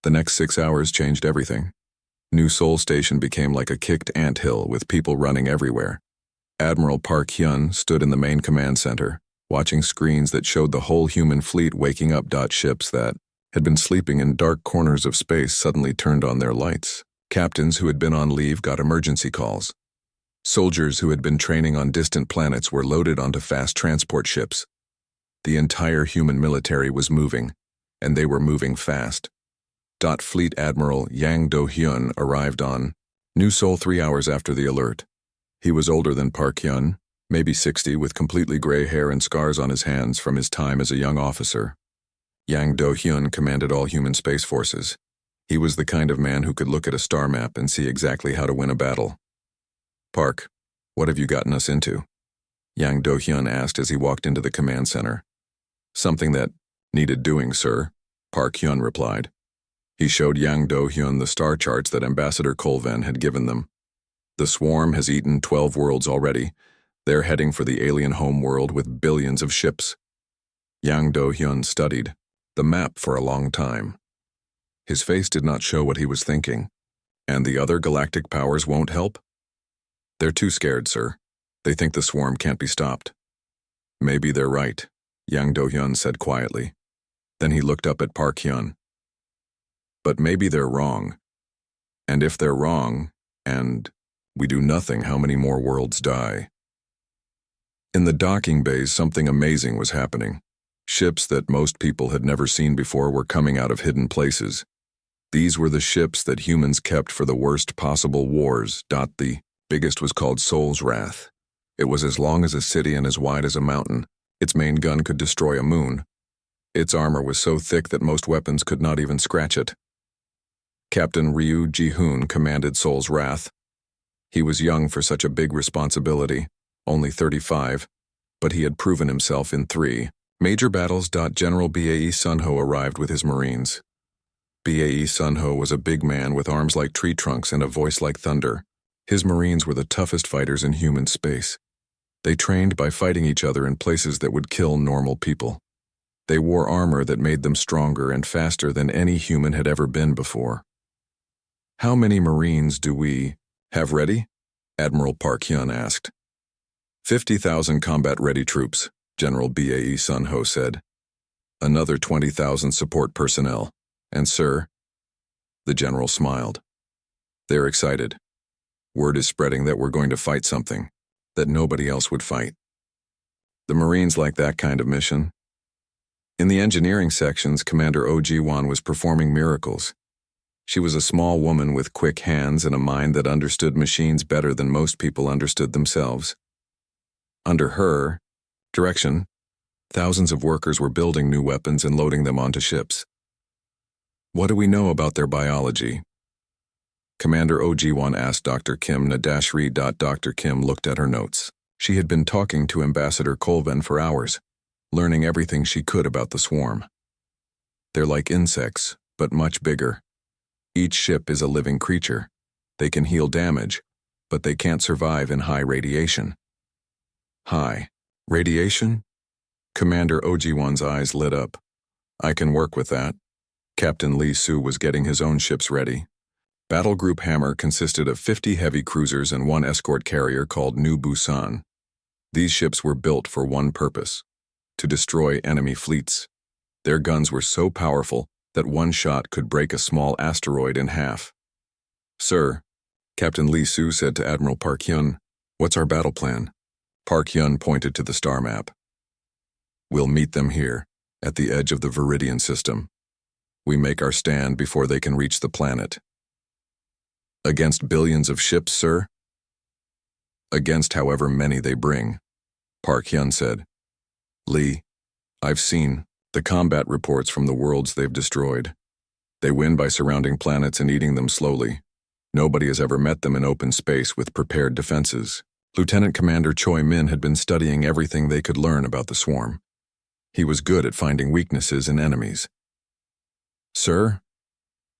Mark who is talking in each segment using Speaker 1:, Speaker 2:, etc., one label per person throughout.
Speaker 1: The next 6 hours changed everything. New Seoul Station became like a kicked anthill with people running everywhere. Admiral Park Hyun stood in the main command center, watching screens that showed the whole human fleet waking up. Ships that had been sleeping in dark corners of space suddenly turned on their lights. Captains who had been on leave got emergency calls. Soldiers who had been training on distant planets were loaded onto fast transport ships. The entire human military was moving, and they were moving fast. Fleet Admiral Yang Do-hyun arrived on New Seoul 3 hours after the alert. He was older than Park Hyun, maybe 60, with completely gray hair and scars on his hands from his time as a young officer. Yang Do-hyun commanded all human space forces. He was the kind of man who could look at a star map and see exactly how to win a battle. "Park, what have you gotten us into?" Yang Do-hyun asked as he walked into the command center. "Something that needed doing, sir," Park Hyun replied. He showed Yang Do-hyun the star charts that Ambassador Colvan had given them. "The swarm has eaten 12 worlds already. They're heading for the alien home world with billions of ships." Yang Do-hyun studied the map for a long time. His face did not show what he was thinking. "And the other galactic powers won't help?" "They're too scared, sir. They think the swarm can't be stopped." "Maybe they're right," Yang Do-hyun said quietly. Then he looked up at Park Hyun. "But maybe they're wrong. And if they're wrong, and we do nothing, how many more worlds die?" In the docking bays, something amazing was happening. Ships that most people had never seen before were coming out of hidden places. These were the ships that humans kept for the worst possible wars. The biggest was called Soul's Wrath. It was as long as a city and as wide as a mountain. Its main gun could destroy a moon. Its armor was so thick that most weapons could not even scratch it. Captain Ryu Ji-hoon commanded Soul's Wrath. He was young for such a big responsibility, only 35, but he had proven himself in 3 major battles. General Bae Sunho arrived with his Marines. Bae Sunho was a big man with arms like tree trunks and a voice like thunder. His Marines were the toughest fighters in human space. They trained by fighting each other in places that would kill normal people. They wore armor that made them stronger and faster than any human had ever been before. "How many Marines do we have ready?" Admiral Park Hyun asked. 50,000 combat-ready troops, General Bae Sunho said. "Another 20,000 support personnel. And sir," the general smiled. "They're excited. Word is spreading that we're going to fight something that nobody else would fight. The Marines like that kind of mission." In the engineering sections, Commander Oh Ji-won was performing miracles. She was a small woman with quick hands and a mind that understood machines better than most people understood themselves. Under her direction, thousands of workers were building new weapons and loading them onto ships. "What do we know about their biology?" Commander Oh Ji-won asked Dr. Kim Nadashri. Dr. Kim looked at her notes. She had been talking to Ambassador Colvan for hours, learning everything she could about the swarm. "They're like insects, but much bigger. Each ship is a living creature. They can heal damage, but they can't survive in high radiation." "High radiation?" Commander Oh Ji-won's eyes lit up. "I can work with that." Captain Lee Soo was getting his own ships ready. Battle Group Hammer consisted of 50 heavy cruisers and 1 escort carrier called New Busan. These ships were built for one purpose: to destroy enemy fleets. Their guns were so powerful that one shot could break a small asteroid in half. "Sir," Captain Lee Soo said to Admiral Park Hyun, "what's our battle plan?" Park Hyun pointed to the star map. "We'll meet them here, at the edge of the Viridian system. We make our stand before they can reach the planet." "Against billions of ships, sir?" "Against however many they bring," Park Hyun said. "Lee, I've seen the combat reports from the worlds they've destroyed. They win by surrounding planets and eating them slowly. Nobody has ever met them in open space with prepared defenses." Lieutenant Commander Choi Min had been studying everything they could learn about the swarm. He was good at finding weaknesses in enemies. "Sir,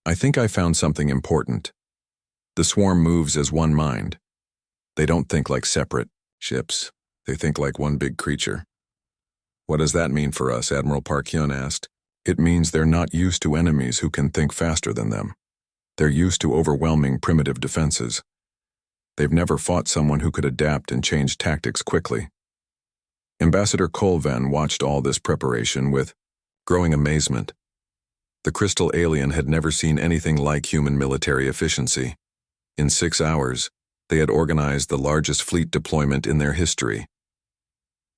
Speaker 1: I think I found something important. The swarm moves as one mind. They don't think like separate ships. They think like one big creature." "What does that mean for us?" Admiral Park Hyun asked. It means they're not used to enemies who can think faster than them. They're used to overwhelming primitive defenses. They've never fought someone who could adapt and change tactics quickly. Ambassador Colvan watched all this preparation with growing amazement. The crystal alien had never seen anything like human military efficiency. In 6 hours, they had organized the largest fleet deployment in their history.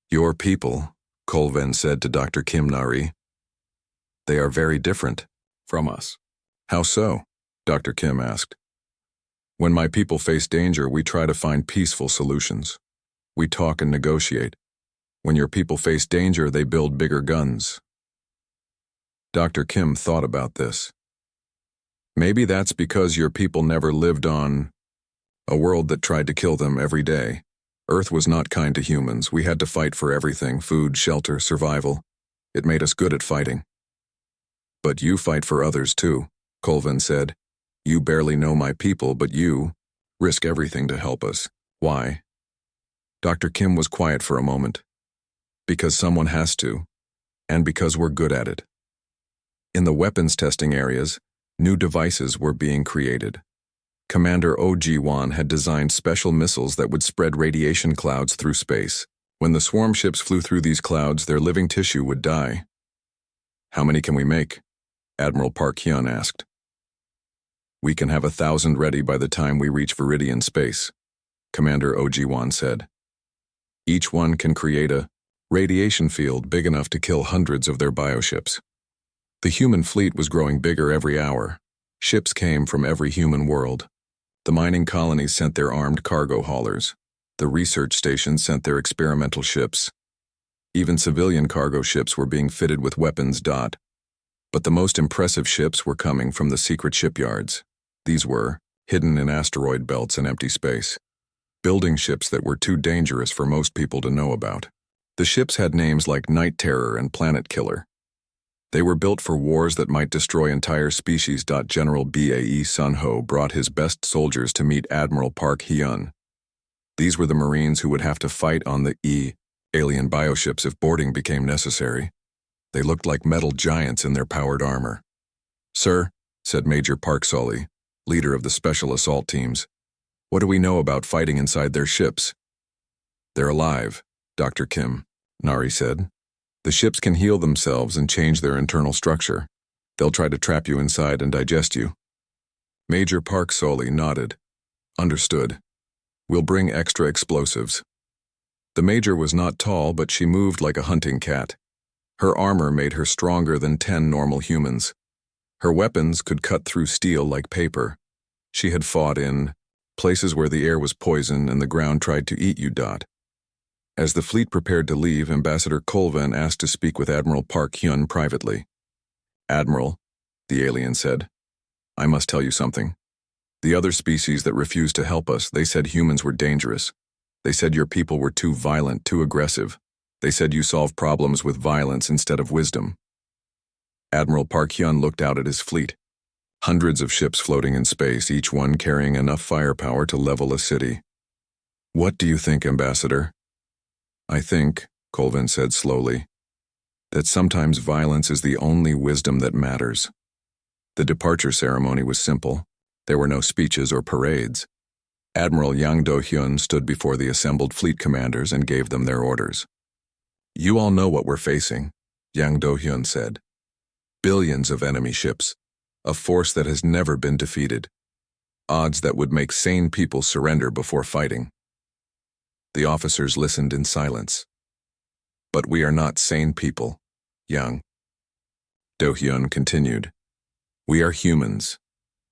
Speaker 1: "Your people," Colvan said to Dr. Kim Nari, "they are very different from us." "How so?" Dr. Kim asked. "When my people face danger, we try to find peaceful solutions. We talk and negotiate. When your people face danger, they build bigger guns." Dr. Kim thought about this. "Maybe that's because your people never lived on a world that tried to kill them every day. Earth was not kind to humans. We had to fight for everything: food, shelter, survival. It made us good at fighting." "But you fight for others too," Colvan said. "You barely know my people, but you risk everything to help us. Why?" Dr. Kim was quiet for a moment. "Because someone has to, and because we're good at it." In the weapons testing areas, new devices were being created. Commander Og-wan had designed special missiles that would spread radiation clouds through space. When the swarm ships flew through these clouds, their living tissue would die. "How many can we make?" Admiral Park Hyun asked. "We can have 1,000 ready by the time we reach Viridian space," Commander Og-wan said. "Each one can create a radiation field big enough to kill hundreds of their bioships." The human fleet was growing bigger every hour. Ships came from every human world. The mining colonies sent their armed cargo haulers. The research stations sent their experimental ships. Even civilian cargo ships were being fitted with weapons. But the most impressive ships were coming from the secret shipyards. These were hidden in asteroid belts and empty space, building ships that were too dangerous for most people to know about. The ships had names like Night Terror and Planet Killer. They were built for wars that might destroy entire species. General Bae Sun Ho brought his best soldiers to meet Admiral Park Hyun. These were the Marines who would have to fight on the alien bioships if boarding became necessary. They looked like metal giants in their powered armor. "Sir," said Major Park Sully, leader of the special assault teams, "what do we know about fighting inside their ships?" "They're alive," Dr. Kim Nari said. "The ships can heal themselves and change their internal structure. They'll try to trap you inside and digest you." Major Park Sully nodded. "Understood. We'll bring extra explosives." The Major was not tall, but she moved like a hunting cat. Her armor made her stronger than 10 normal humans. Her weapons could cut through steel like paper. She had fought in places where the air was poison and the ground tried to eat you. As the fleet prepared to leave, Ambassador Colvan asked to speak with Admiral Park Hyun privately. "Admiral," the alien said, "I must tell you something. The other species that refused to help us, they said humans were dangerous. They said your people were too violent, too aggressive. They said you solve problems with violence instead of wisdom." Admiral Park Hyun looked out at his fleet. Hundreds of ships floating in space, each one carrying enough firepower to level a city. "What do you think, Ambassador?" "I think," Colvan said slowly, "that sometimes violence is the only wisdom that matters." The departure ceremony was simple. There were no speeches or parades. Admiral Yang Do-hyun stood before the assembled fleet commanders and gave them their orders. "You all know what we're facing," Yang Do-hyun said. "Billions of enemy ships, a force that has never been defeated. Odds that would make sane people surrender before fighting." The officers listened in silence. "But we are not sane people," Yang Do-hyun continued. "We are humans.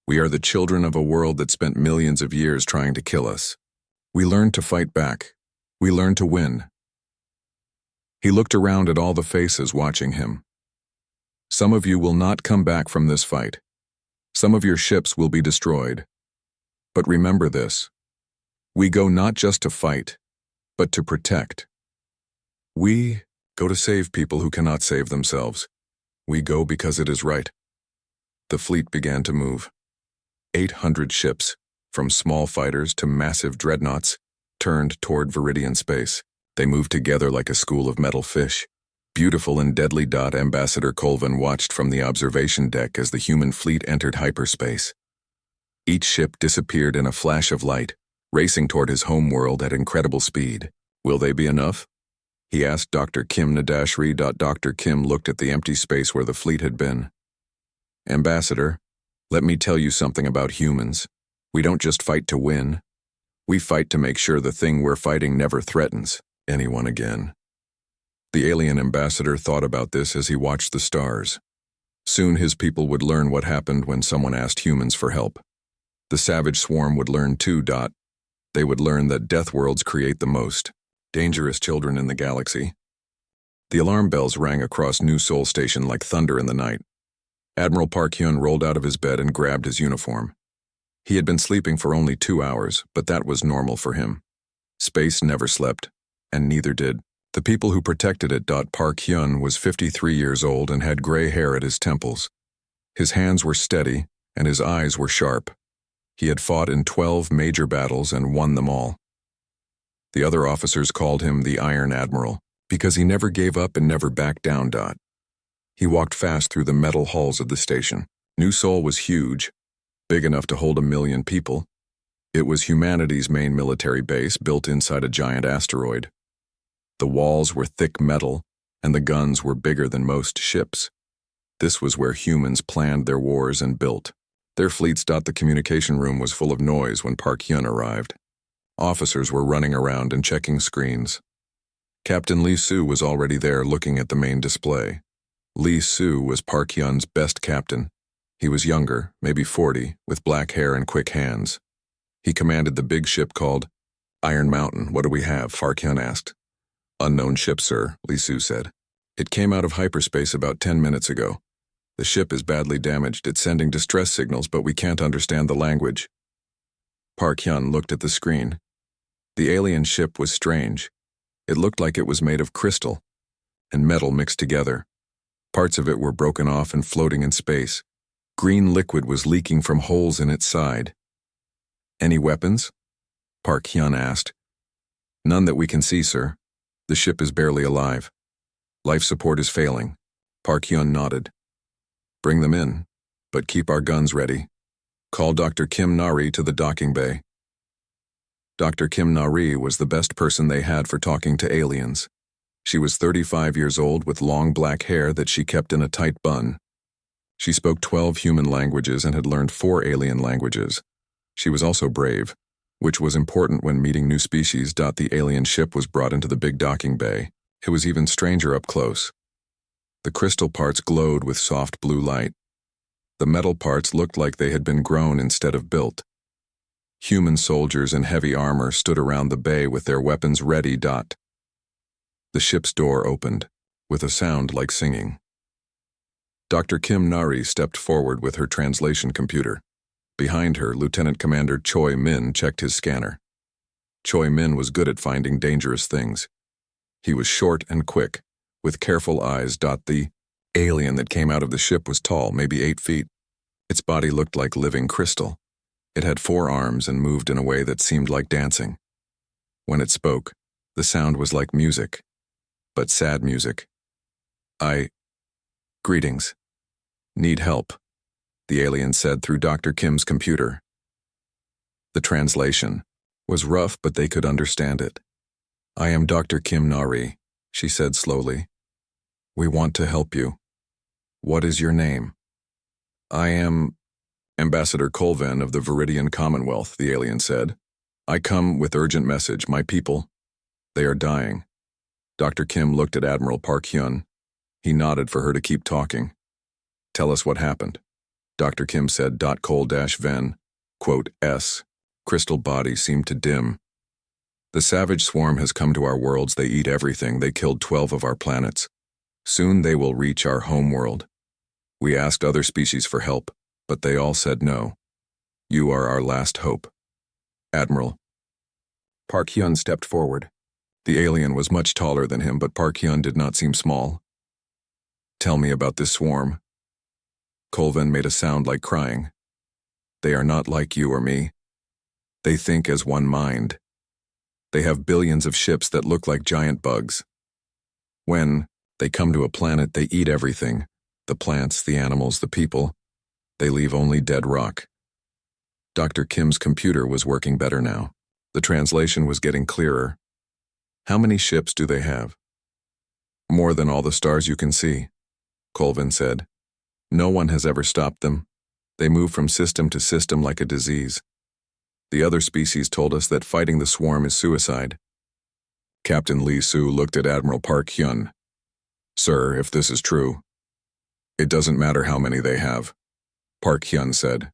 Speaker 1: We are the children of a world that spent millions of years trying to kill us. We learned to fight back. We learned to win." He looked around at all the faces watching him. "Some of you will not come back from this fight. Some of your ships will be destroyed. But remember this. We go not just to fight, but to protect. We go to save people who cannot save themselves. We go because it is right." The fleet began to move. 800 ships, from small fighters to massive dreadnoughts, turned toward Viridian space. They moved together like a school of metal fish. Beautiful and deadly. Ambassador Colvin watched from the observation deck as the human fleet entered hyperspace. Each ship disappeared in a flash of light, racing toward his home world at incredible speed. Will they be enough? He asked Dr. Kim Nadashri. Dr. Kim looked at the empty space where the fleet had been. Ambassador, let me tell you something about humans. We don't just fight to win. We fight to make sure the thing we're fighting never threatens anyone again. The alien ambassador thought about this as he watched the stars. Soon his people would learn what happened when someone asked humans for help. The savage swarm would learn too. They would learn that Deathworlds create the most dangerous children in the galaxy. The alarm bells rang across New Sol Station like thunder in the night. Admiral Park Hyun rolled out of his bed and grabbed his uniform. He had been sleeping for only 2 hours, but that was normal for him. Space never slept, and neither did the people who protected it. Park Hyun was 53 years old and had gray hair at his temples. His hands were steady, and his eyes were sharp. He had fought in 12 major battles and won them all. The other officers called him the Iron Admiral, because he never gave up and never backed down. He walked fast through the metal halls of the station. New Sol was huge, big enough to hold 1 million people. It was humanity's main military base built inside a giant asteroid. The walls were thick metal, and the guns were bigger than most ships. This was where humans planned their wars and built their fleets. The communication room was full of noise when Park Hyun arrived. Officers were running around and checking screens. Captain Lee Soo was already there looking at the main display. Lee Soo was Park Hyun's best captain. He was younger, maybe 40, with black hair and quick hands. He commanded the big ship called Iron Mountain. What do we have? Park Hyun asked. Unknown ship, sir, Lee Soo said. It came out of hyperspace about 10 minutes ago. The ship is badly damaged. It's sending distress signals, but we can't understand the language. Park Hyun looked at the screen. The alien ship was strange. It looked like it was made of crystal and metal mixed together. Parts of it were broken off and floating in space. Green liquid was leaking from holes in its side. Any weapons? Park Hyun asked. None that we can see, sir. The ship is barely alive. Life support is failing. Park Hyun nodded. Bring them in, but keep our guns ready. Call Dr. Kim Nari to the docking bay. Dr. Kim Nari was the best person they had for talking to aliens. She was 35 years old with long black hair that she kept in a tight bun. She spoke 12 human languages and had learned 4 alien languages. She was also brave, which was important when meeting new species. The alien ship was brought into the big docking bay. It was even stranger up close. The crystal parts glowed with soft blue light. The metal parts looked like they had been grown instead of built. Human soldiers in heavy armor stood around the bay with their weapons ready. The ship's door opened, with a sound like singing. Dr. Kim Nari stepped forward with her translation computer. Behind her, Lieutenant Commander Choi Min checked his scanner. Choi Min was good at finding dangerous things. He was short and quick, with careful eyes. The alien that came out of the ship was tall, maybe 8 feet. Its body looked like living crystal. It had 4 arms and moved in a way that seemed like dancing. When it spoke, the sound was like music, but sad music. Greetings. Need help, the alien said through Dr. Kim's computer. The translation was rough, but they could understand it. I am Dr. Kim Nari, she said slowly. We want to help you. What is your name? I am Ambassador Colvin of the Viridian Commonwealth, the alien said. I come with urgent message. My people, they are dying. Dr. Kim looked at Admiral Park Hyun. He nodded for her to keep talking. Tell us what happened. Dr. Kim said. Col-Ven, quote, S. Crystal body seemed to dim. The savage swarm has come to our worlds. They eat everything. They killed 12 of our planets. Soon they will reach our home world. We asked other species for help, but they all said no. You are our last hope. Admiral. Park Hyun stepped forward. The alien was much taller than him, but Park Hyun did not seem small. Tell me about this swarm. Colvin made a sound like crying. They are not like you or me. They think as one mind. They have billions of ships that look like giant bugs. When They come to a planet, they eat everything. The plants, the animals, the people. They leave only dead rock. Dr. Kim's computer was working better now. The translation was getting clearer. How many ships do they have? More than all the stars you can see, Colvin said. No one has ever stopped them. They move from system to system like a disease. The other species told us that fighting the swarm is suicide. Captain Lee Su looked at Admiral Park Hyun. Sir, if this is true, it doesn't matter how many they have, Park Hyun said.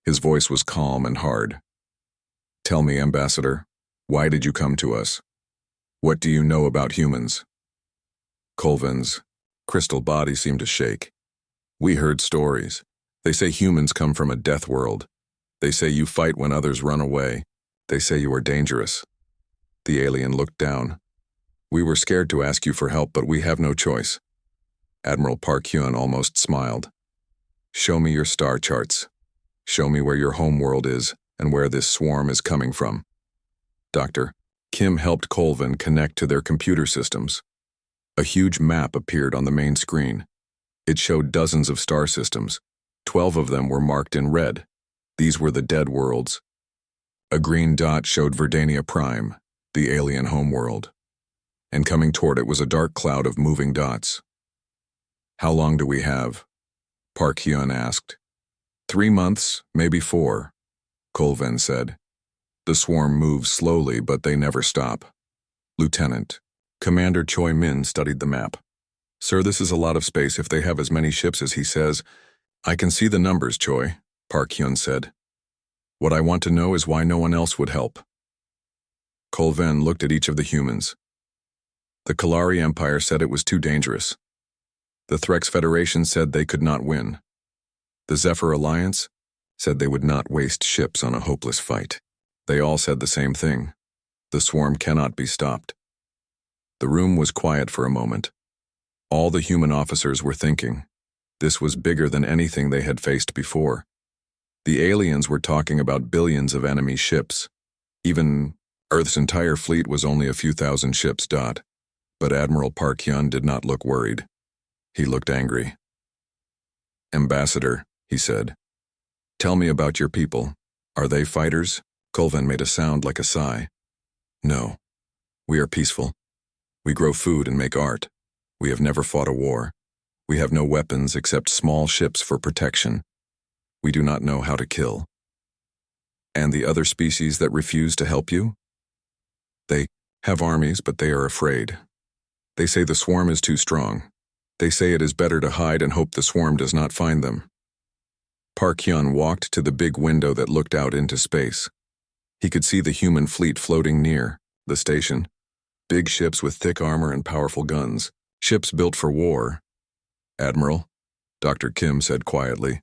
Speaker 1: His voice was calm and hard. Tell me, Ambassador, why did you come to us? What do you know about humans? Colvin's crystal body seemed to shake. We heard stories. They say humans come from a death world. They say you fight when others run away. They say you are dangerous. The alien looked down. We were scared to ask you for help, but we have no choice. Admiral Park Hyun almost smiled. Show me your star charts. Show me where your home world is and where this swarm is coming from. Dr. Kim helped Colvin connect to their computer systems. A huge map appeared on the main screen. It showed dozens of star systems. 12 of them were marked in red. These were the dead worlds. A green dot showed Verdania Prime, the alien homeworld. And coming toward it was a dark cloud of moving dots. How long do we have? Park Hyun asked. 3 months, maybe 4, Colvin said. The swarm moves slowly, but they never stop. Lieutenant, Commander Choi Min studied the map. Sir, this is a lot of space if they have as many ships as he says. I can see the numbers, Choi, Park Hyun said. What I want to know is why no one else would help. Colvin looked at each of the humans. The Kalari Empire said it was too dangerous. The Threx Federation said they could not win. The Zephyr Alliance said they would not waste ships on a hopeless fight. They all said the same thing. The swarm cannot be stopped. The room was quiet for a moment. All the human officers were thinking. This was bigger than anything they had faced before. The aliens were talking about billions of enemy ships. Even Earth's entire fleet was only a few thousand ships. But Admiral Park Hyun did not look worried. He looked angry. Ambassador, he said, tell me about your people. Are they fighters? Colvin made a sound like a sigh. No. We are peaceful. We grow food and make art. We have never fought a war. We have no weapons except small ships for protection. We do not know how to kill. And the other species that refuse to help you? They have armies, but they are afraid. They say the swarm is too strong. They say it is better to hide and hope the swarm does not find them. Park Hyun walked to the big window that looked out into space. He could see the human fleet floating near the station. Big ships with thick armor and powerful guns. Ships built for war. Admiral, Dr. Kim said quietly,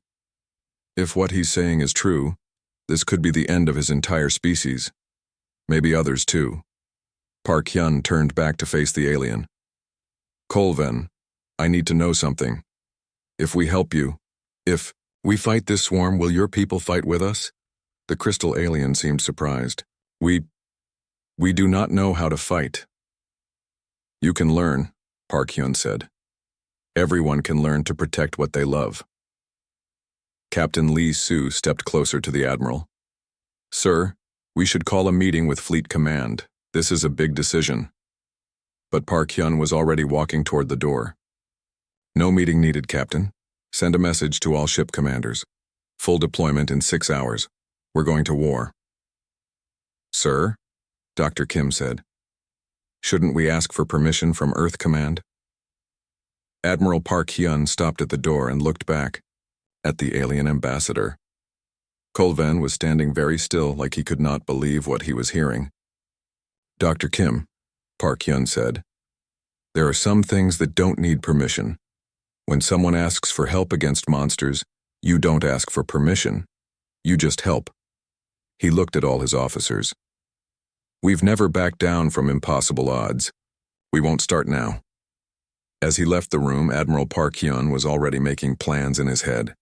Speaker 1: if what he's saying is true, this could be the end of his entire species. Maybe others too. Park Hyun turned back to face the alien. Colvin, I need to know something. If we help you, if we fight this swarm, will your people fight with us? The crystal alien seemed surprised. We do not know how to fight. You can learn, Park Hyun said. Everyone can learn to protect what they love. Captain Lee Su stepped closer to the Admiral. Sir, we should call a meeting with Fleet Command. This is a big decision. But Park Hyun was already walking toward the door. No meeting needed, Captain. Send a message to all ship commanders. Full deployment in 6 hours. We're going to war. Sir, Dr. Kim said. Shouldn't we ask for permission from Earth Command? Admiral Park Hyun stopped at the door and looked back at the alien ambassador. Colvin was standing very still, like he could not believe what he was hearing. Dr. Kim, Park Hyun said, there are some things that don't need permission. When someone asks for help against monsters, you don't ask for permission. You just help. He looked at all his officers. We've never backed down from impossible odds. We won't start now. As he left the room, Admiral Park Hyun was already making plans in his head.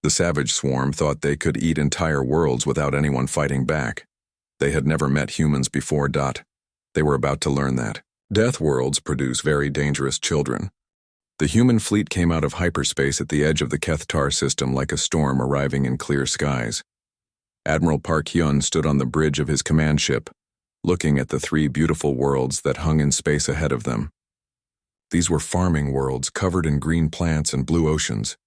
Speaker 1: The savage swarm thought they could eat entire worlds without anyone fighting back. They had never met humans before. They were about to learn that. Death worlds produce very dangerous children. The human fleet came out of hyperspace at the edge of the Kethtar system like a storm arriving in clear skies. Admiral Park Hyun stood on the bridge of his command ship, looking at the 3 beautiful worlds that hung in space ahead of them. These were farming worlds covered in green plants and blue oceans.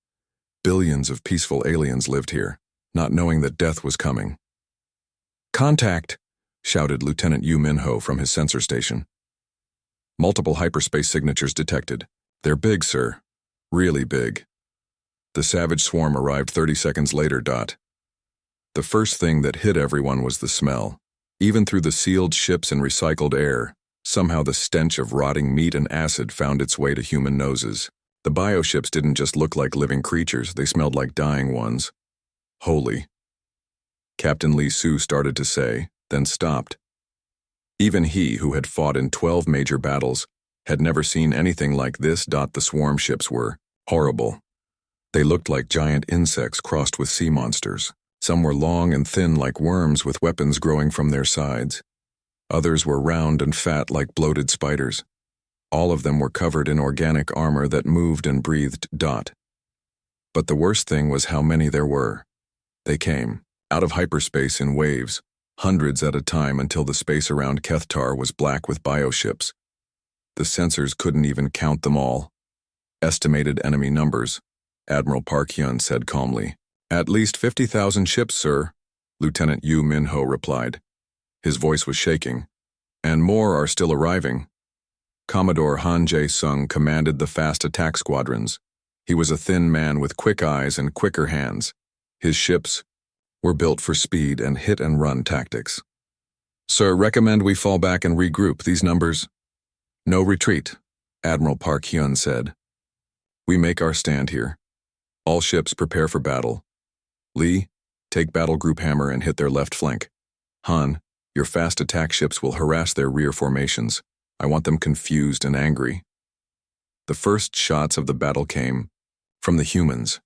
Speaker 1: Billions of peaceful aliens lived here, not knowing that death was coming. "Contact!" shouted Lieutenant Yu Minho from his sensor station. "Multiple hyperspace signatures detected. They're big, sir. Really big." The savage swarm arrived 30 seconds later. The first thing that hit everyone was the smell. Even through the sealed ships and recycled air, somehow the stench of rotting meat and acid found its way to human noses. The bioships didn't just look like living creatures, they smelled like dying ones. "Holy," Captain Lee Su started to say, then stopped. Even he, who had fought in 12 major battles, had never seen anything like this. The swarm ships were horrible. They looked like giant insects crossed with sea monsters. Some were long and thin like worms with weapons growing from their sides. Others were round and fat like bloated spiders. All of them were covered in organic armor that moved and breathed. But the worst thing was how many there were. They came out of hyperspace in waves, hundreds at a time, until the space around Kethtar was black with bioships. The sensors couldn't even count them all. "Estimated enemy numbers," Admiral Park Hyun said calmly. "At least 50,000 ships, sir," Lieutenant Yu Minho replied. His voice was shaking. "And more are still arriving." Commodore Han Jae-sung commanded the fast attack squadrons. He was a thin man with quick eyes and quicker hands. His ships were built for speed and hit-and-run tactics. "Sir, recommend we fall back and regroup. These numbers—" "No retreat," Admiral Park Hyun said. "We make our stand here. All ships prepare for battle. Lee, take Battle Group Hammer and hit their left flank. Han, your fast attack ships will harass their rear formations. I want them confused and angry." The first shots of the battle came from the humans.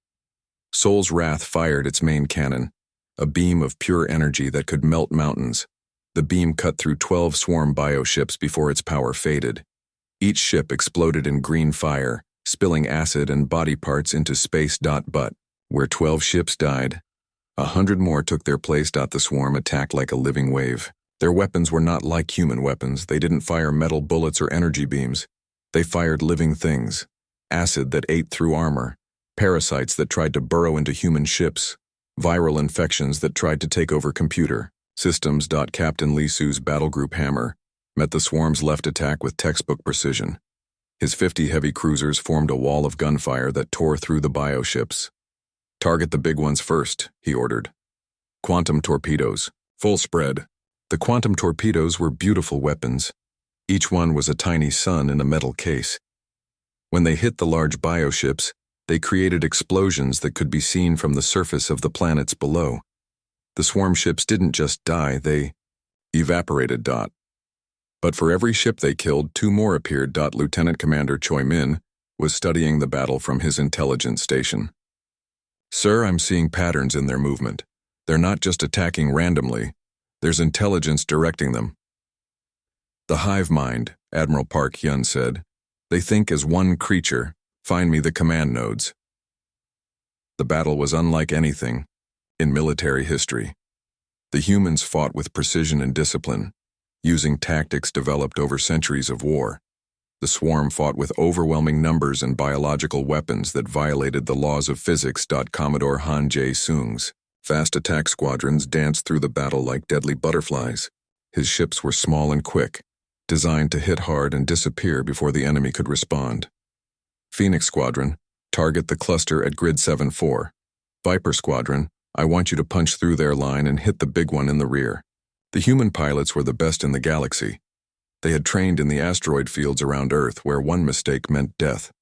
Speaker 1: Sol's Wrath fired its main cannon, a beam of pure energy that could melt mountains. The beam cut through 12 swarm bioships before its power faded. Each ship exploded in green fire, spilling acid and body parts into space. But where 12 ships died, 100 more took their place. The swarm attacked like a living wave. Their weapons were not like human weapons. They didn't fire metal bullets or energy beams. They fired living things, acid that ate through armor, parasites that tried to burrow into human ships, viral infections that tried to take over computer systems. Captain Lee Su's Battle Group Hammer met the swarm's left attack with textbook precision. His 50 heavy cruisers formed a wall of gunfire that tore through the bioships. "Target the big ones first," he ordered. "Quantum torpedoes, full spread." The quantum torpedoes were beautiful weapons. Each one was a tiny sun in a metal case. When they hit the large bioships, they created explosions that could be seen from the surface of the planets below. The swarm ships didn't just die, they evaporated. But for every ship they killed, 2 more appeared. Lieutenant Commander Choi Min was studying the battle from his intelligence station. "Sir, I'm seeing patterns in their movement. They're not just attacking randomly. There's intelligence directing them." "The hive mind," Admiral Park Hyun said. "They think as one creature. Find me the command nodes." The battle was unlike anything in military history. The humans fought with precision and discipline, using tactics developed over centuries of war. The swarm fought with overwhelming numbers and biological weapons that violated the laws of physics. Commodore Han Jae-sung's fast attack squadrons danced through the battle like deadly butterflies. His ships were small and quick, designed to hit hard and disappear before the enemy could respond. "Phoenix Squadron, target the cluster at Grid 7-4. Viper Squadron, I want you to punch through their line and hit the big one in the rear." The human pilots were the best in the galaxy. They had trained in the asteroid fields around Earth, where one mistake meant death.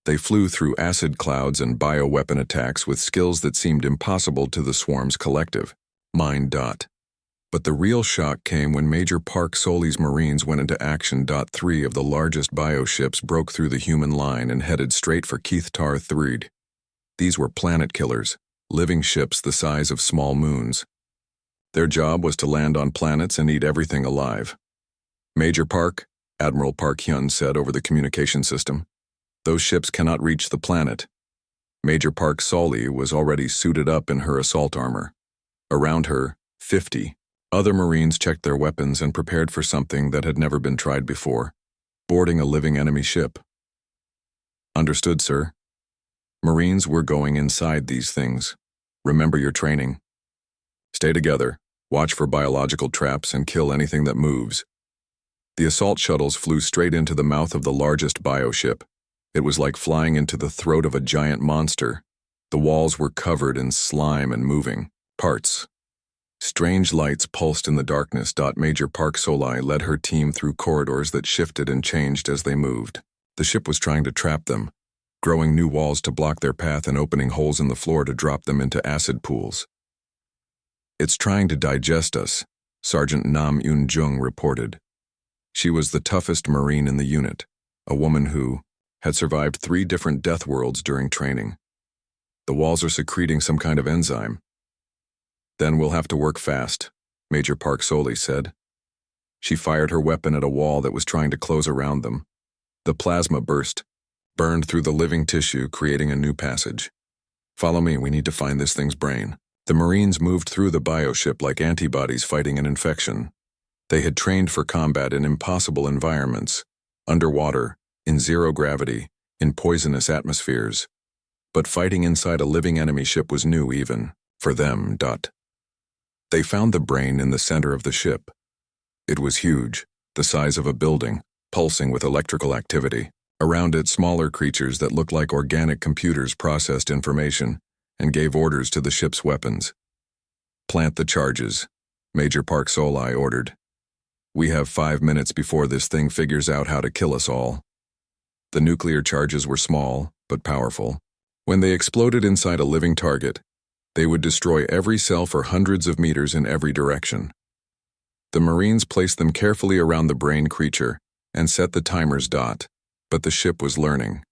Speaker 1: They flew through acid clouds and bioweapon attacks with skills that seemed impossible to the swarm's collective mind. But the real shock came when Major Park Solis Marines went into action. 3 of the largest bioships broke through the human line and headed straight for Kethtar 3. These were planet killers, living ships the size of small moons. Their job was to land on planets and eat everything alive. "Major Park," Admiral Park Hyun said over the communication system, Those ships cannot reach the planet. Major Park Sully was already suited up in her assault armor. Around her, 50 other Marines checked their weapons and prepared for something that had never been tried before: boarding a living enemy ship. Understood, sir. Marines were going inside these things. Remember your training. Stay together, watch for biological traps, and kill anything that moves. The assault shuttles flew straight into the mouth of the largest bioship. It was like flying into the throat of a giant monster. The walls were covered in slime and moving parts. Strange lights pulsed in the darkness. Major Park Sully led her team through corridors that shifted and changed as they moved. The ship was trying to trap them, growing new walls to block their path and opening holes in the floor to drop them into acid pools. It's trying to digest us, Sergeant Nam Yoon-jung reported. She was the toughest Marine in the unit, a woman who had survived 3 different death worlds during training. The walls are secreting some kind of enzyme. Then we'll have to work fast, Major Park Sully said. She fired her weapon at a wall that was trying to close around them. The plasma burst, burned through the living tissue, creating a new passage. Follow me, we need to find this thing's brain. The Marines moved through the bioship like antibodies fighting an infection. They had trained for combat in impossible environments, underwater, in zero gravity, in poisonous atmospheres. But fighting inside a living enemy ship was new even for them. They found the brain in the center of the ship. It was huge, the size of a building, pulsing with electrical activity. Around it, smaller creatures that looked like organic computers processed information and gave orders to the ship's weapons. Plant the charges, Major Park Sully ordered. We have 5 minutes before this thing figures out how to kill us all. The nuclear charges were small, but powerful. When they exploded inside a living target, they would destroy every cell for hundreds of meters in every direction. The Marines placed them carefully around the brain creature and set the timers. But the ship was learning.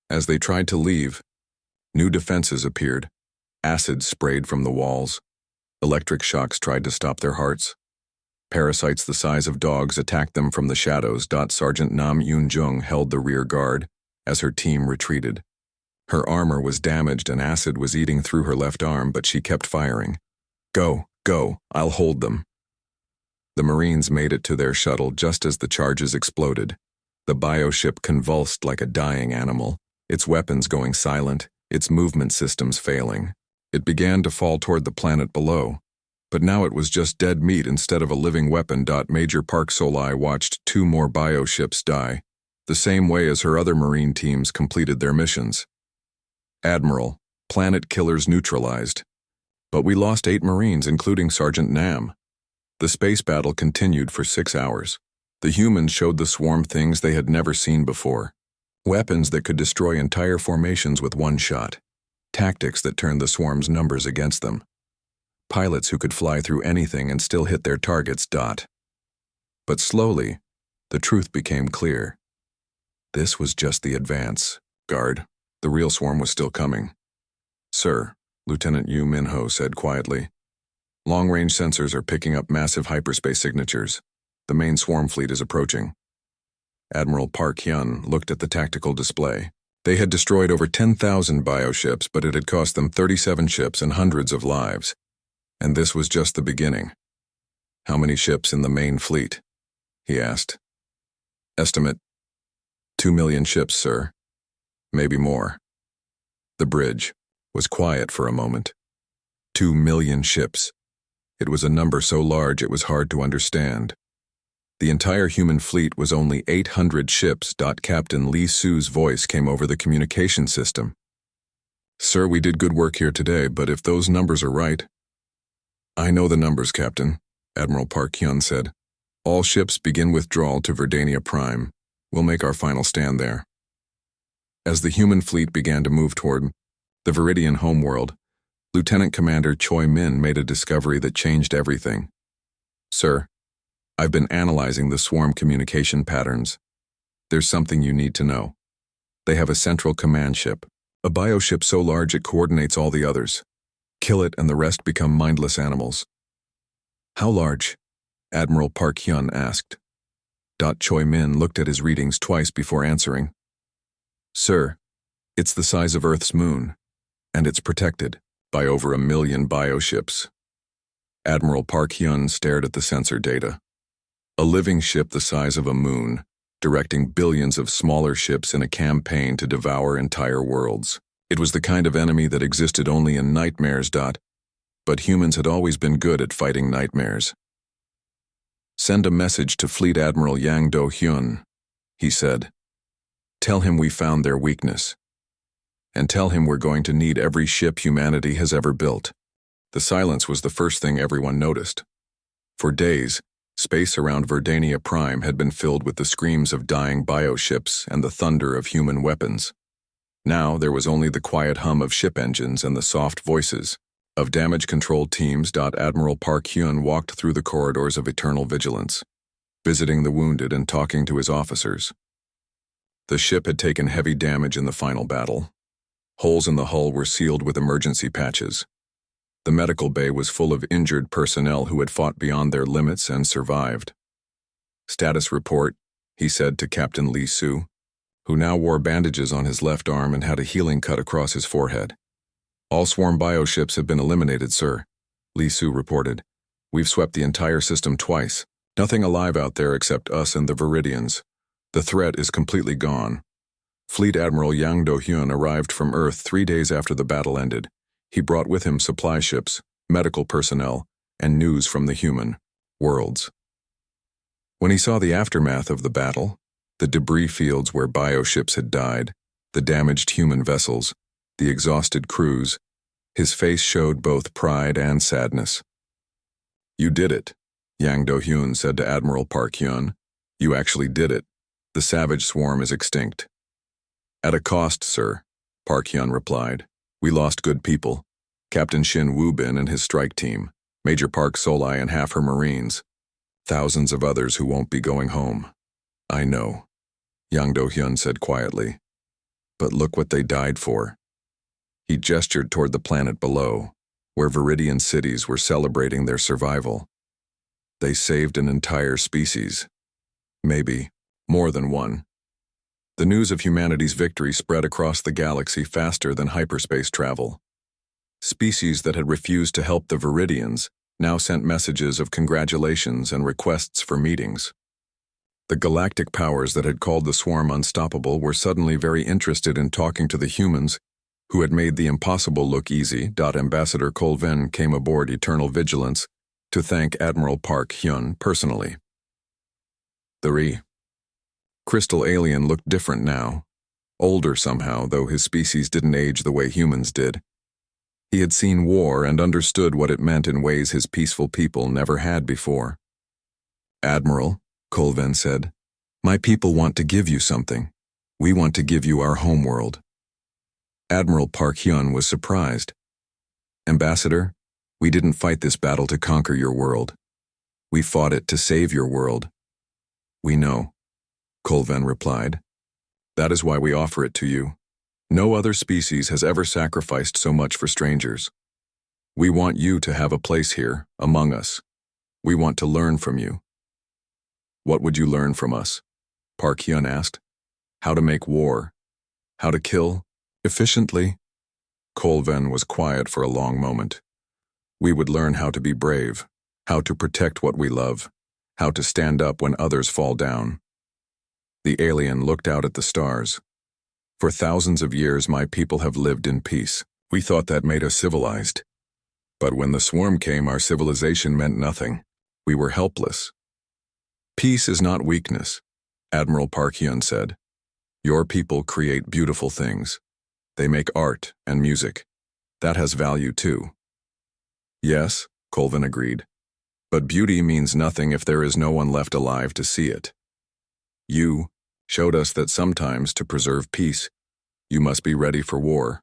Speaker 1: As they tried to leave, new defenses appeared. Acid sprayed from the walls. Electric shocks tried to stop their hearts. Parasites the size of dogs attacked them from the shadows. Sergeant Nam Yoon-jung held the rear guard as her team retreated. Her armor was damaged and acid was eating through her left arm, but she kept firing. Go, I'll hold them. The Marines made it to their shuttle just as the charges exploded. The bioship convulsed like a dying animal, its weapons going silent, its movement systems failing. It began to fall toward the planet below, but now it was just dead meat instead of a living weapon. Major Park Sully watched 2 more bioships die, the same way as her other Marine teams completed their missions. Admiral, planet killers neutralized. But we lost 8 Marines, including Sergeant Nam. The space battle continued for 6 hours. The humans showed the swarm things they had never seen before. Weapons that could destroy entire formations with one shot. Tactics that turned the swarm's numbers against them. Pilots who could fly through anything and still hit their targets. But slowly, the truth became clear. This was just the advance guard. The real swarm was still coming. Sir, Lieutenant Yu Minho said quietly. Long-range sensors are picking up massive hyperspace signatures. The main swarm fleet is approaching. Admiral Park Hyun looked at the tactical display. They had destroyed over 10,000 bioships, but it had cost them 37 ships and hundreds of lives. And this was just the beginning. How many ships in the main fleet? He asked. Estimate, 2 million ships, sir. Maybe more. The bridge was quiet for a moment. 2 million ships. It was a number so large it was hard to understand. The entire human fleet was only 800 ships. Captain Lee Su's voice came over the communication system. Sir, we did good work here today, but if those numbers are right... I know the numbers, Captain, Admiral Park Hyun said. All ships begin withdrawal to Verdania Prime. We'll make our final stand there. As the human fleet began to move toward the Viridian homeworld, Lieutenant Commander Choi Min made a discovery that changed everything. Sir, I've been analyzing the swarm communication patterns. There's something you need to know. They have a central command ship, a bioship so large it coordinates all the others. Kill it and the rest become mindless animals. How large? Admiral Park Hyun asked. Choi Min looked at his readings twice before answering. Sir, it's the size of Earth's moon, and it's protected by over 1 million bioships. Admiral Park Hyun stared at the sensor data. A living ship the size of a moon, directing billions of smaller ships in a campaign to devour entire worlds. It was the kind of enemy that existed only in nightmares. But humans had always been good at fighting nightmares. Send a message to Fleet Admiral Yang Do-hyun, he said. Tell him we found their weakness. And tell him we're going to need every ship humanity has ever built. The silence was the first thing everyone noticed. For days, space around Verdania Prime had been filled with the screams of dying bioships and the thunder of human weapons. Now there was only the quiet hum of ship engines and the soft voices of damage control teams. Admiral Park Hyun walked through the corridors of eternal vigilance, visiting the wounded and talking to his officers. The ship had taken heavy damage in the final battle. Holes in the hull were sealed with emergency patches. The medical bay was full of injured personnel who had fought beyond their limits and survived. Status report, he said to Captain Lee Soo, who now wore bandages on his left arm and had a healing cut across his forehead. All swarm bioships have been eliminated, sir, Lee Soo reported. We've swept the entire system twice. Nothing alive out there except us and the Viridians. The threat is completely gone. Fleet Admiral Yang Do-hyun arrived from Earth 3 days after the battle ended. He brought with him supply ships, medical personnel, and news from the human worlds. When he saw the aftermath of the battle, the debris fields where bioships had died, the damaged human vessels, the exhausted crews, his face showed both pride and sadness. You did it, Yang Do-hyun said to Admiral Park Hyun. You actually did it. The savage swarm is extinct. At a cost, sir, Park Hyun replied. We lost good people. Captain Shin Woo-bin and his strike team, Major Park Solai and half her Marines. Thousands of others who won't be going home. I know, Yang Do-hyun said quietly. But look what they died for. He gestured toward the planet below, where Viridian cities were celebrating their survival. They saved an entire species. Maybe more than one. The news of humanity's victory spread across the galaxy faster than hyperspace travel. Species that had refused to help the Viridians now sent messages of congratulations and requests for meetings. The galactic powers that had called the swarm unstoppable were suddenly very interested in talking to the humans who had made the impossible look easy. Ambassador Colvin came aboard Eternal Vigilance to thank Admiral Park Hyun personally. The crystal alien looked different now, older somehow, though his species didn't age the way humans did. He had seen war and understood what it meant in ways his peaceful people never had before. Admiral, Colvin said, my people want to give you something. We want to give you our homeworld. Admiral Park Hyun was surprised. Ambassador, we didn't fight this battle to conquer your world. We fought it to save your world. We know, Colvin replied. That is why we offer it to you. No other species has ever sacrificed so much for strangers. We want you to have a place here, among us. We want to learn from you. What would you learn from us? Park Hyun asked. How to make war. How to kill efficiently. Colvin was quiet for a long moment. We would learn how to be brave, how to protect what we love, how to stand up when others fall down. The alien looked out at the stars. For thousands of years, my people have lived in peace. We thought that made us civilized. But when the swarm came, our civilization meant nothing. We were helpless. Peace is not weakness, Admiral Park Hyun said. Your people create beautiful things. They make art and music. That has value too. Yes, Colvin agreed. But beauty means nothing if there is no one left alive to see it. You showed us that sometimes, to preserve peace, you must be ready for war.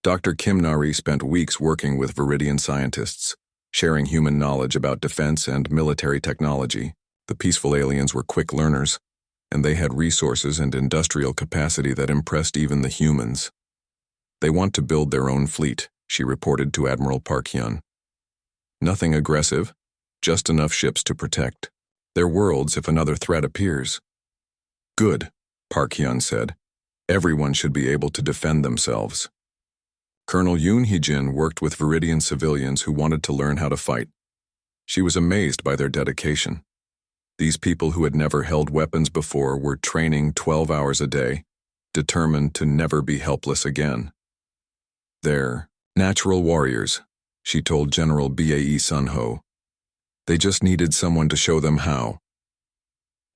Speaker 1: Dr. Kim Nari spent weeks working with Viridian scientists, sharing human knowledge about defense and military technology. The peaceful aliens were quick learners, and they had resources and industrial capacity that impressed even the humans. They want to build their own fleet, she reported to Admiral Park Hyun. Nothing aggressive, just enough ships to protect their worlds if another threat appears. Good, Park Hyun said. Everyone should be able to defend themselves. Colonel Yoon Hee-jin worked with Viridian civilians who wanted to learn how to fight. She was amazed by their dedication. These people who had never held weapons before were training 12 hours a day, determined to never be helpless again. They're natural warriors, she told General Bae Sun-ho. They just needed someone to show them how.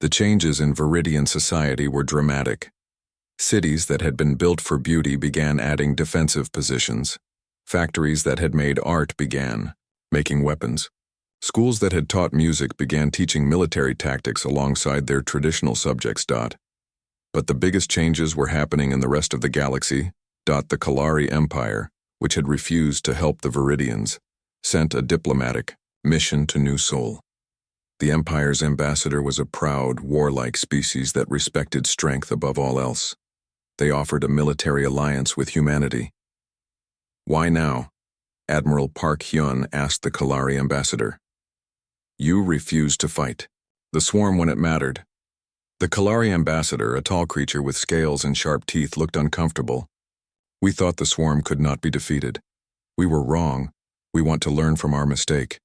Speaker 1: The changes in Viridian society were dramatic. Cities that had been built for beauty began adding defensive positions. Factories that had made art began making weapons. Schools that had taught music began teaching military tactics alongside their traditional subjects. But the biggest changes were happening in the rest of the galaxy. The Kalari Empire, which had refused to help the Viridians, sent a diplomatic mission to New Sol. The Empire's ambassador was a proud, warlike species that respected strength above all else. They offered a military alliance with humanity. Why now? Admiral Park Hyun asked the Kalari ambassador. You refused to fight. The swarm when it mattered. The Kalari ambassador, a tall creature with scales and sharp teeth, looked uncomfortable. We thought the swarm could not be defeated. We were wrong. We want to learn from our mistake.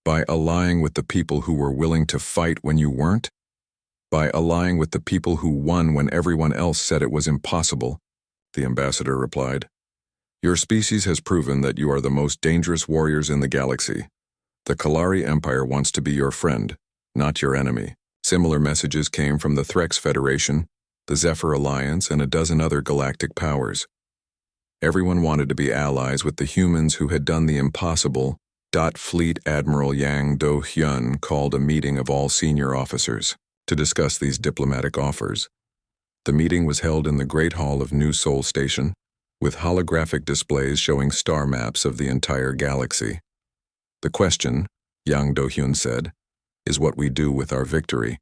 Speaker 1: By allying with the people who were willing to fight when you weren't? By allying with the people who won when everyone else said it was impossible, the ambassador replied. Your species has proven that you are the most dangerous warriors in the galaxy. The Kalari Empire wants to be your friend, not your enemy. Similar messages came from the Threx Federation, the Zephyr Alliance, and a dozen other galactic powers. Everyone wanted to be allies with the humans who had done the impossible. Fleet Admiral Yang Do-hyun called a meeting of all senior officers to discuss these diplomatic offers. The meeting was held in the Great Hall of New Sol Station, with holographic displays showing star maps of the entire galaxy. The question, Yang Do-hyun said, is what we do with our victory.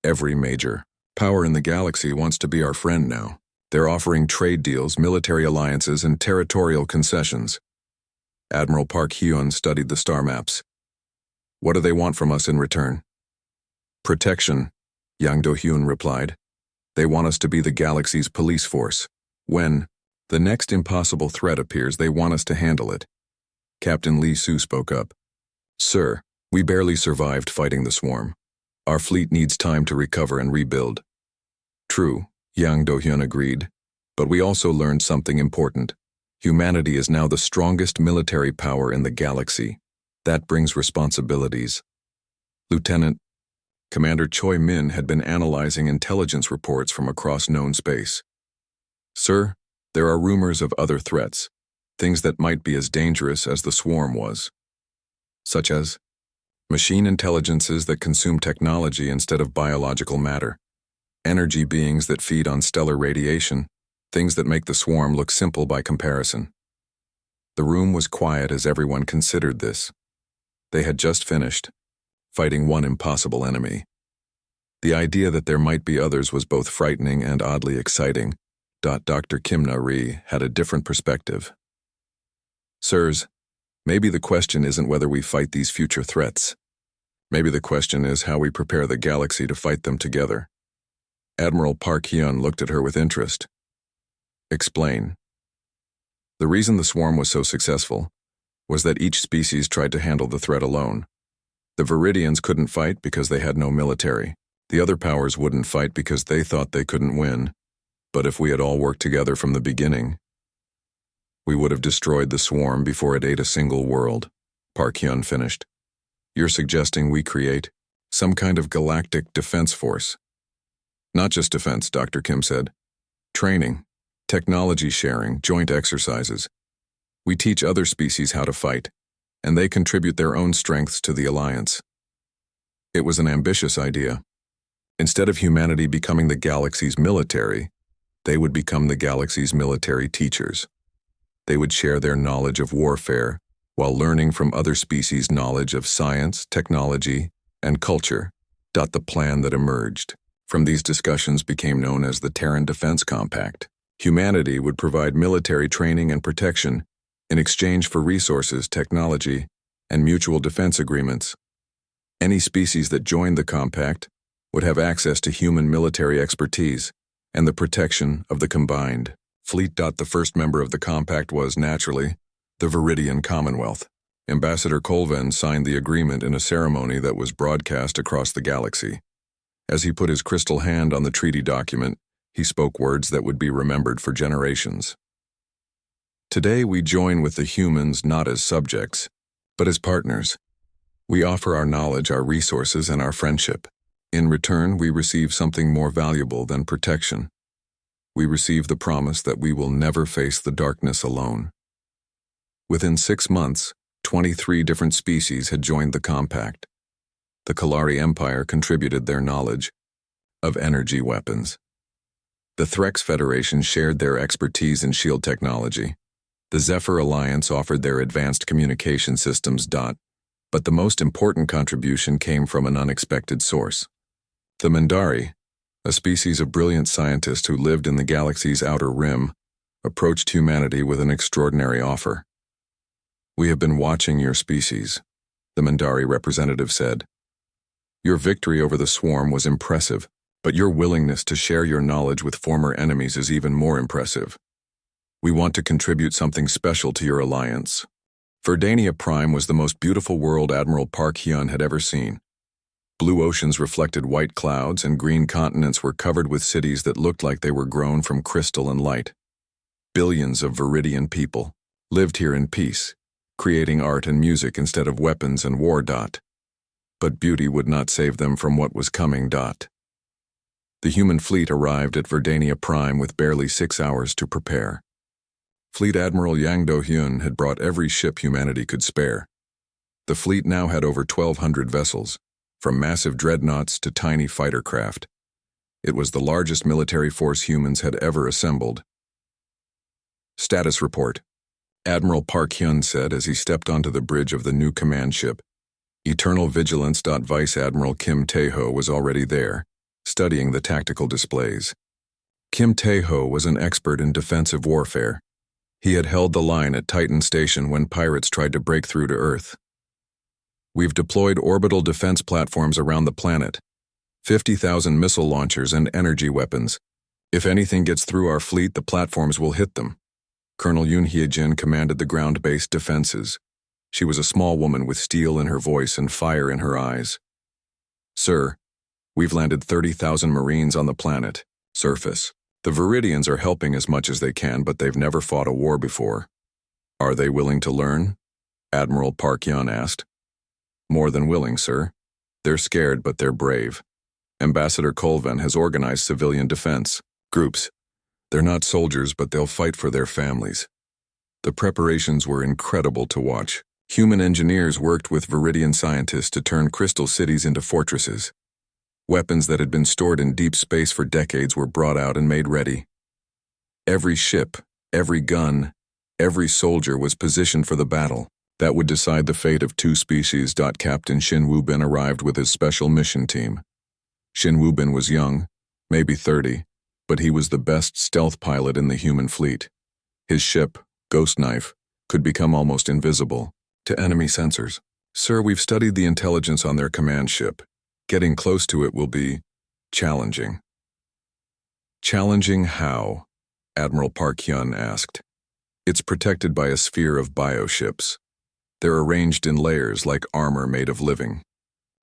Speaker 1: Every major power in the galaxy wants to be our friend now. They're offering trade deals, military alliances, and territorial concessions. Admiral Park Hyun studied the star maps. What do they want from us in return? Protection, Yang Do-hyun replied. They want us to be the galaxy's police force. When the next impossible threat appears, they want us to handle it. Captain Lee Soo spoke up. Sir, we barely survived fighting the swarm. Our fleet needs time to recover and rebuild. True, Yang Do-hyun agreed, but we also learned something important. Humanity is now the strongest military power in the galaxy. That brings responsibilities. Lieutenant, Commander Choi Min had been analyzing intelligence reports from across known space. Sir, there are rumors of other threats, things that might be as dangerous as the swarm was. Such as machine intelligences that consume technology instead of biological matter, energy beings that feed on stellar radiation, things that make the swarm look simple by comparison. The room was quiet as everyone considered this. They had just finished fighting one impossible enemy. The idea that there might be others was both frightening and oddly exciting. Dr. Kim Na-ri had a different perspective. Sirs, maybe the question isn't whether we fight these future threats. Maybe the question is how we prepare the galaxy to fight them together. Admiral Park Hyun looked at her with interest. Explain. The reason the swarm was so successful was that each species tried to handle the threat alone. The Viridians couldn't fight because they had no military. The other powers wouldn't fight because they thought they couldn't win. But if we had all worked together from the beginning, we would have destroyed the swarm before it ate a single world, Park Hyun finished. You're suggesting we create some kind of galactic defense force. Not just defense, Dr. Kim said. Training, technology sharing, joint exercises. We teach other species how to fight, and they contribute their own strengths to the alliance. It was an ambitious idea. Instead of humanity becoming the galaxy's military, they would become the galaxy's military teachers. They would share their knowledge of warfare while learning from other species' knowledge of science, technology, and culture. The plan that emerged from these discussions became known as the Terran Defense Compact. Humanity would provide military training and protection in exchange for resources, technology, and mutual defense agreements. Any species that joined the compact would have access to human military expertise, and the protection of the combined fleet. The first member of the compact was, naturally, the Viridian Commonwealth. Ambassador Colvin signed the agreement in a ceremony that was broadcast across the galaxy. As he put his crystal hand on the treaty document, he spoke words that would be remembered for generations. Today we join with the humans not as subjects, but as partners. We offer our knowledge, our resources, and our friendship. In return, we receive something more valuable than protection. We receive the promise that we will never face the darkness alone. Within 6 months, 23 different species had joined the compact. The Kalari Empire contributed their knowledge of energy weapons. The Threx Federation shared their expertise in shield technology. The Zephyr Alliance offered their advanced communication systems. But the most important contribution came from an unexpected source. The Mindari, a species of brilliant scientists who lived in the galaxy's outer rim, approached humanity with an extraordinary offer. "We have been watching your species," the Mindari representative said. "Your victory over the swarm was impressive, but your willingness to share your knowledge with former enemies is even more impressive. We want to contribute something special to your alliance." Verdania Prime was the most beautiful world Admiral Park Hyun had ever seen. Blue oceans reflected white clouds, and green continents were covered with cities that looked like they were grown from crystal and light. Billions of Viridian people lived here in peace, creating art and music instead of weapons and war. But beauty would not save them from what was coming. The human fleet arrived at Verdania Prime with barely 6 hours to prepare. Fleet Admiral Yang Do-hyun had brought every ship humanity could spare. The fleet now had over 1,200 vessels, from massive dreadnoughts to tiny fighter craft. It was the largest military force humans had ever assembled. "Status report," Admiral Park Hyun said as he stepped onto the bridge of the new command ship. Eternal Vigilance. Vice Admiral Kim Tae-ho was already there, studying the tactical displays. Kim Tae-ho was an expert in defensive warfare. He had held the line at Titan Station when pirates tried to break through to Earth. "We've deployed orbital defense platforms around the planet, 50,000 missile launchers and energy weapons. If anything gets through our fleet, the platforms will hit them." Colonel Yoon Hye-jin commanded the ground-based defenses. She was a small woman with steel in her voice and fire in her eyes. "Sir, we've landed 30,000 Marines on the planet. Surface. The Viridians are helping as much as they can, but they've never fought a war before." "Are they willing to learn?" Admiral Park Hyun asked. "More than willing, sir. They're scared, but they're brave. Ambassador Colvin has organized civilian defense groups. They're not soldiers, but they'll fight for their families." The preparations were incredible to watch. Human engineers worked with Viridian scientists to turn crystal cities into fortresses. Weapons that had been stored in deep space for decades were brought out and made ready. Every ship, every gun, every soldier was positioned for the battle that would decide the fate of 2 species. Captain Shin Woo-bin arrived with his special mission team. Shin Woo-bin was young, maybe 30, but he was the best stealth pilot in the human fleet. His ship, Ghost Knife, could become almost invisible to enemy sensors. "Sir, we've studied the intelligence on their command ship. Getting close to it will be challenging." "Challenging how?" Admiral Park Hyun asked. "It's protected by a sphere of bioships. They're arranged in layers like armor made of living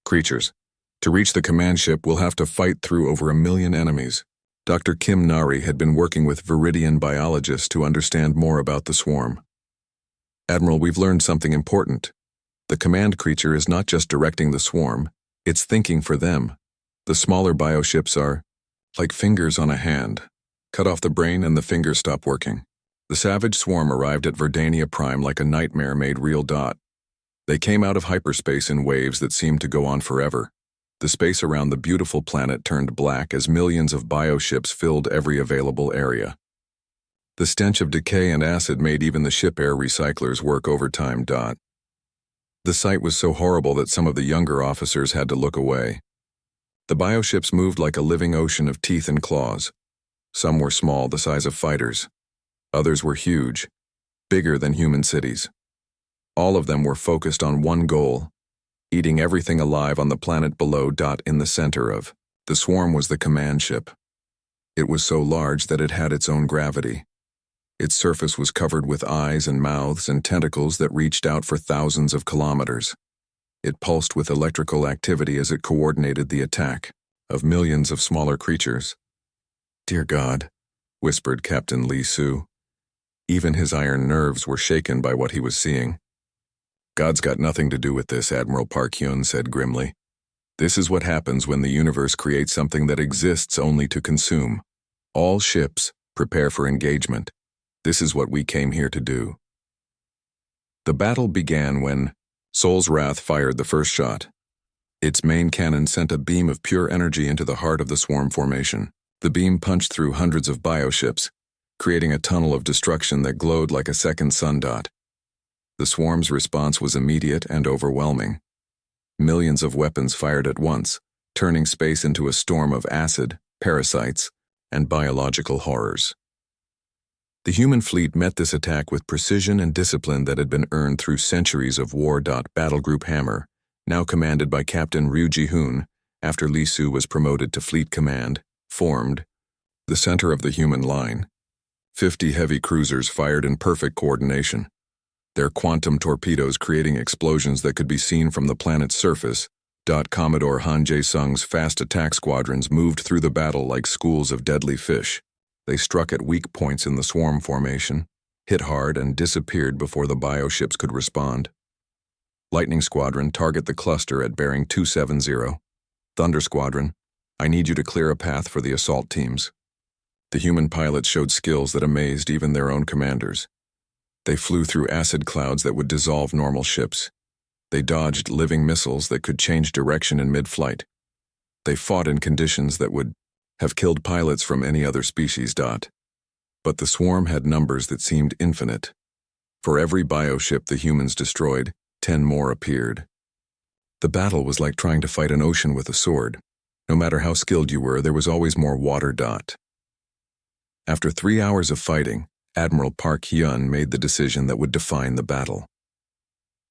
Speaker 1: creatures. To reach the command ship, we'll have to fight through over 1 million enemies." Dr. Kim Nari had been working with Viridian biologists to understand more about the swarm. "Admiral, we've learned something important. The command creature is not just directing the swarm, it's thinking for them. The smaller bioships are like fingers on a hand. Cut off the brain and the fingers stop working." The savage swarm arrived at Verdania Prime like a nightmare made real. They came out of hyperspace in waves that seemed to go on forever. The space around the beautiful planet turned black as millions of bioships filled every available area. The stench of decay and acid made even the ship air recyclers work overtime. The sight was so horrible that some of the younger officers had to look away. The bioships moved like a living ocean of teeth and claws. Some were small, the size of fighters. Others were huge, bigger than human cities. All of them were focused on one goal: eating everything alive on the planet below. In the center of the swarm was the command ship. It was so large that it had its own gravity. Its surface was covered with eyes and mouths and tentacles that reached out for thousands of kilometers. It pulsed with electrical activity as it coordinated the attack of millions of smaller creatures. "Dear God," whispered Captain Li Su. Even his iron nerves were shaken by what he was seeing. "God's got nothing to do with this," Admiral Park Hyun said grimly. "This is what happens when the universe creates something that exists only to consume. All ships, prepare for engagement. This is what we came here to do." The battle began when Sol's Wrath fired the first shot. Its main cannon sent a beam of pure energy into the heart of the swarm formation. The beam punched through hundreds of bioships, creating a tunnel of destruction that glowed like a second sun dot. The swarm's response was immediate and overwhelming. Millions of weapons fired at once, turning space into a storm of acid, parasites, and biological horrors. The human fleet met this attack with precision and discipline that had been earned through centuries of war. Battle Group Hammer, now commanded by Captain Ryu Ji-hoon, after Li Su was promoted to Fleet Command, formed the center of the human line. 50 heavy cruisers fired in perfect coordination, their quantum torpedoes creating explosions that could be seen from the planet's surface. Commodore Han Jae-sung's fast attack squadrons moved through the battle like schools of deadly fish. They struck at weak points in the swarm formation, hit hard, and disappeared before the bioships could respond. Lightning Squadron, target the cluster at bearing 270. Thunder Squadron, I need you to clear a path for the assault teams. The human pilots showed skills that amazed even their own commanders. They flew through acid clouds that would dissolve normal ships. They dodged living missiles that could change direction in mid-flight. They fought in conditions that would have killed pilots from any other species. But the swarm had numbers that seemed infinite. For every bioship the humans destroyed, 10 more appeared. The battle was like trying to fight an ocean with a sword. No matter how skilled you were, there was always more water. After 3 hours of fighting, Admiral Park Hyun made the decision that would define the battle.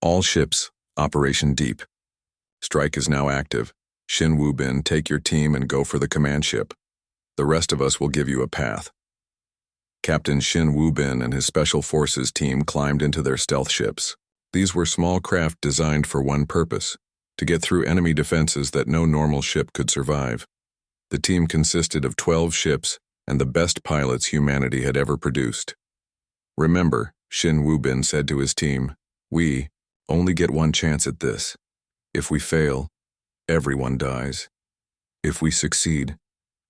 Speaker 1: All ships, Operation Deep. Strike is now active. Shin Woo-bin, take your team and go for the command ship. The rest of us will give you a path. Captain Shin Woo-bin and his Special Forces team climbed into their stealth ships. These were small craft designed for one purpose: to get through enemy defenses that no normal ship could survive. The team consisted of 12 ships and the best pilots humanity had ever produced. "Remember," Shin Woo-bin said to his team, "we only get one chance at this. If we fail, everyone dies. If we succeed,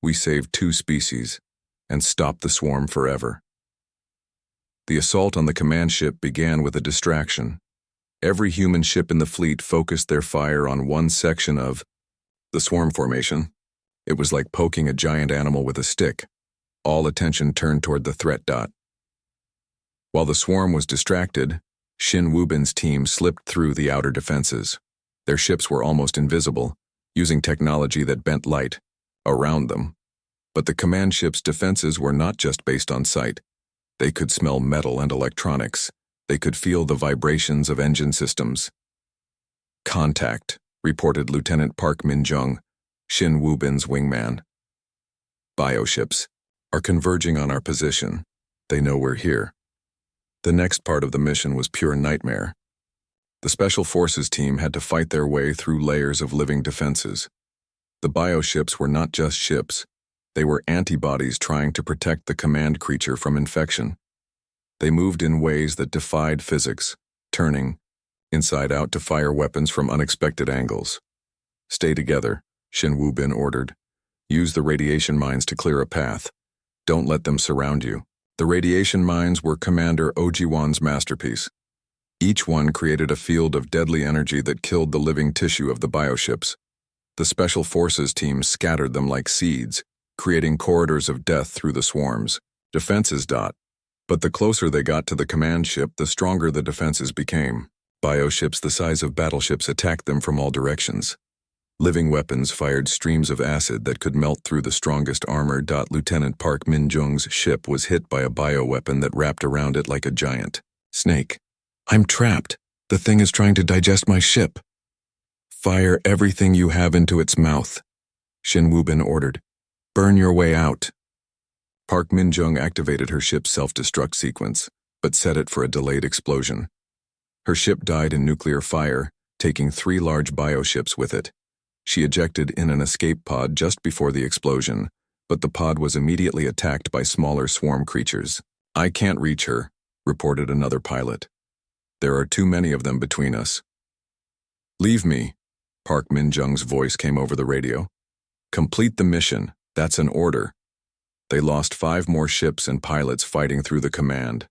Speaker 1: we save 2 species and stop the swarm forever." The assault on the command ship began with a distraction. Every human ship in the fleet focused their fire on one section of the swarm formation. It was like poking a giant animal with a stick. All attention turned toward the threat. While the swarm was distracted, Shin Woo-bin's team slipped through the outer defenses. Their ships were almost invisible, using technology that bent light around them. But the command ship's defenses were not just based on sight. They could smell metal and electronics. They could feel the vibrations of engine systems. "Contact," reported Lieutenant Park Min-jung, Shin Woo-bin's wingman. "Bioships are converging on our position. They know we're here." The next part of the mission was pure nightmare. The Special Forces team had to fight their way through layers of living defenses. The bioships were not just ships. They were antibodies trying to protect the command creature from infection. They moved in ways that defied physics, turning inside out to fire weapons from unexpected angles. "Stay together," Shin Woo-bin ordered. "Use the radiation mines to clear a path. Don't let them surround you." The radiation mines were Commander Ojiwan's masterpiece. Each one created a field of deadly energy that killed the living tissue of the bioships. The Special Forces team scattered them like seeds, creating corridors of death through the swarms. Defenses. But the closer they got to the command ship, the stronger the defenses became. Bioships the size of battleships attacked them from all directions. Living weapons fired streams of acid that could melt through the strongest armor. Lieutenant Park Min-jung's ship was hit by a bioweapon that wrapped around it like a giant snake. "I'm trapped. The thing is trying to digest my ship." "Fire everything you have into its mouth," Shin Woo-bin ordered. "Burn your way out." Park Min-jung activated her ship's self-destruct sequence, but set it for a delayed explosion. Her ship died in nuclear fire, taking 3 large bioships with it. She ejected in an escape pod just before the explosion, but the pod was immediately attacked by smaller swarm creatures. "I can't reach her," reported another pilot. "There are too many of them between us." "Leave me," Park Min-jung's voice came over the radio. "Complete the mission. That's an order." They lost 5 more ships and pilots fighting through the command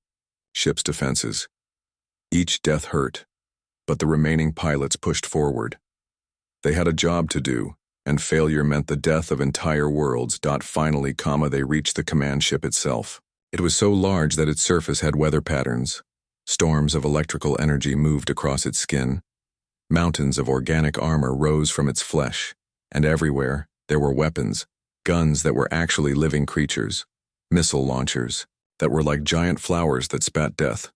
Speaker 1: ship's defenses. Each death hurt, but the remaining pilots pushed forward. They had a job to do, and failure meant the death of entire worlds. Finally, they reached the command ship itself. It was so large that its surface had weather patterns. Storms of electrical energy moved across its skin. Mountains of organic armor rose from its flesh, and everywhere there were weapons, guns that were actually living creatures, missile launchers that were like giant flowers that spat death.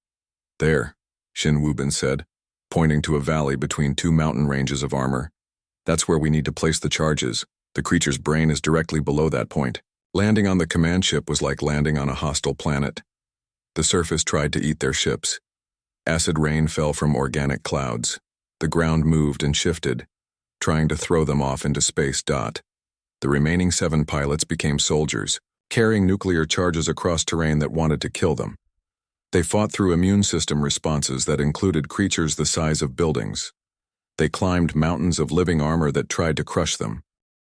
Speaker 1: "There," Shin Wubin said, pointing to a valley between 2 mountain ranges of armor. "That's where we need to place the charges. The creature's brain is directly below that point." Landing on the command ship was like landing on a hostile planet. The surface tried to eat their ships. Acid rain fell from organic clouds. The ground moved and shifted, trying to throw them off into space. The remaining 7 pilots became soldiers, carrying nuclear charges across terrain that wanted to kill them. They fought through immune system responses that included creatures the size of buildings. They climbed mountains of living armor that tried to crush them.